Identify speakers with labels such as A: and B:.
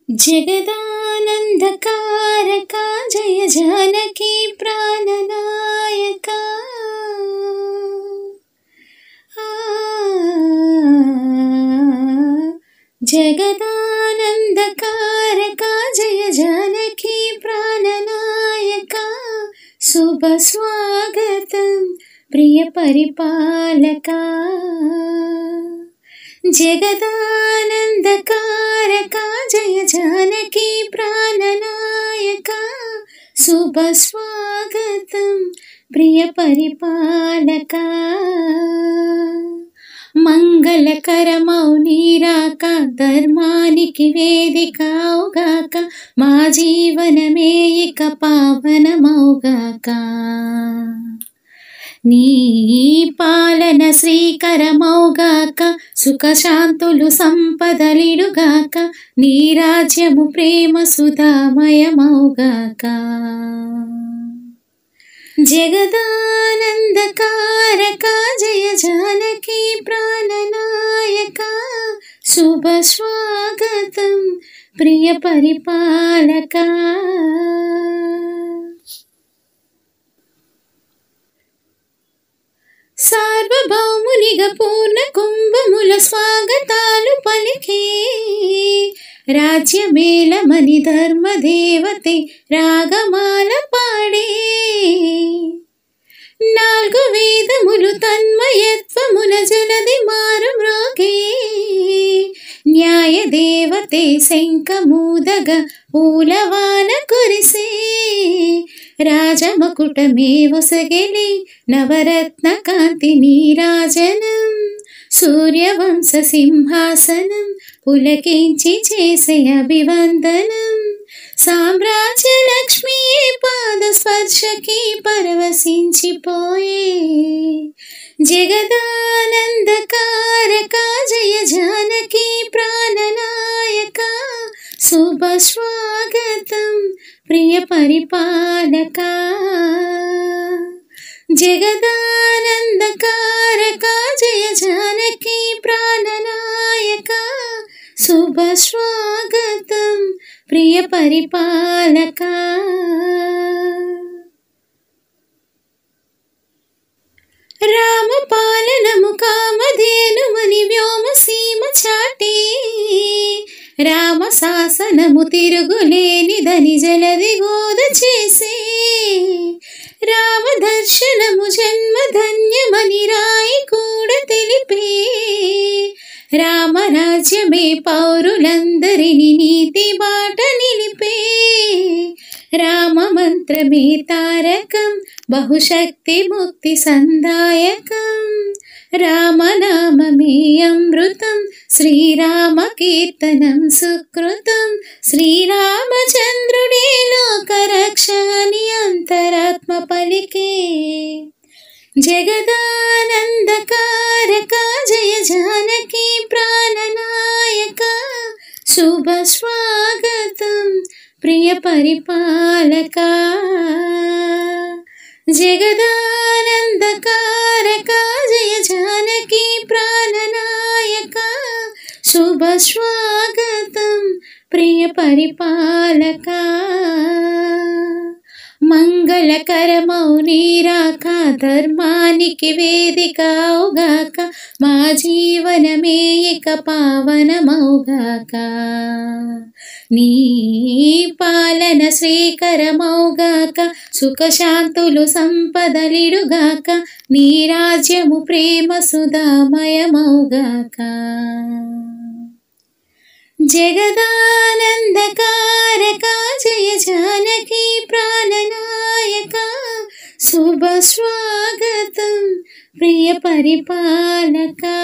A: जगदानंदकारका जय जानकी प्राणनायका। जगदानंदकारका जय जानकी प्राणनायका। शुभ स्वागतं प्रिय परिपालका। जगदानंदकारका जय जानकी प्राणनायका। शुभ स्वागतं प्रिय परिपालका। మంగళకరమౌ నీరాక ధర్మానికి వేదికౌగాక మా జీవనమే ఇక పావనమౌగాక। నీ పాలన శ్రీకరమౌగాక సుఖశాంతులు సంపదలిడుగాక నీ రాజ్యము ప్రేమ సుధామయమౌగాక। जगदानंदकारका जय जानकी प्राणनायका। शुभ स्वागतं प्रिय परिपालका। సార్వభౌమునిగా పూర్ణ కుంభముల స్వాగతాలు పలికే రాజ్యమేళమని ధర్మదేవతే రాగమాల పాడే। నాలుగు వేదములు తన్మయత్వమున జలది మారు మ్రోగే న్యాయ దేవతే శంఖమూదగ పూలవాన కురిసే। రాజమకుటమే ఒసగెలి నవరత్న కాంతి నీరాజనం సూర్యవంశ సింహాసనం పులకించి చేసే అభివందనం। సామ్రాజ్య లక్ష్మీ పాద స్పర్శకి పరవశించిపోయే। జగదానందకారకా జయ జానకి ప్రాణనాయకా। శుభ స్వాగతం ప్రియ పరిపాలకా। జగదానందకారకా జయ జానకి ప్రాణనాయకా। శుభ స్వాగతం ప్రియ పరిపాలకా। రామ పాలనము కామధేనుమని వ్యోమసీమ చాటే రామ శాసనము తిరుగులేనిదని జలది గోద చేసే। రామ దర్శనము జన్మ ధన్యమని రాయి కూడా తెలిపే। రామరాజ్యమే పౌరులందరినీ నీతి బాట నిలిపే। రామ మంత్రమే తారకం బహుశక్తి ముక్తి సందాయకం। రామనామమే అమృతం శ్రీరామ కీర్తనం సుకృతం। శ్రీరామచంద్రుడే లోకరక్షని అంతరాత్మ పలికే। జగదానందకారకా జయ జానకి ప్రాణనాయకా। శుభ స్వాగతం ప్రియ పరిపాలకా। జగదానందకారకా జయ జానకి ప్రాణనాయకా। శుభ స్వాగతం ప్రియ పరిపాలకా। మంగళకరమౌ నీరాక ధర్మానికి వేదికౌగాక మా జీవనమే ఇక పావనమౌగాక। నీ పాలన శ్రీకరమౌగాక సుఖశాంతులు సంపదలిడుగాక నీ రాజ్యము ప్రేమ సుధామయమౌగాక। జగదానందకారకా జయ జానకి ప్రాణనాయకా। శుభ స్వాగతం ప్రియ పరిపాలకా।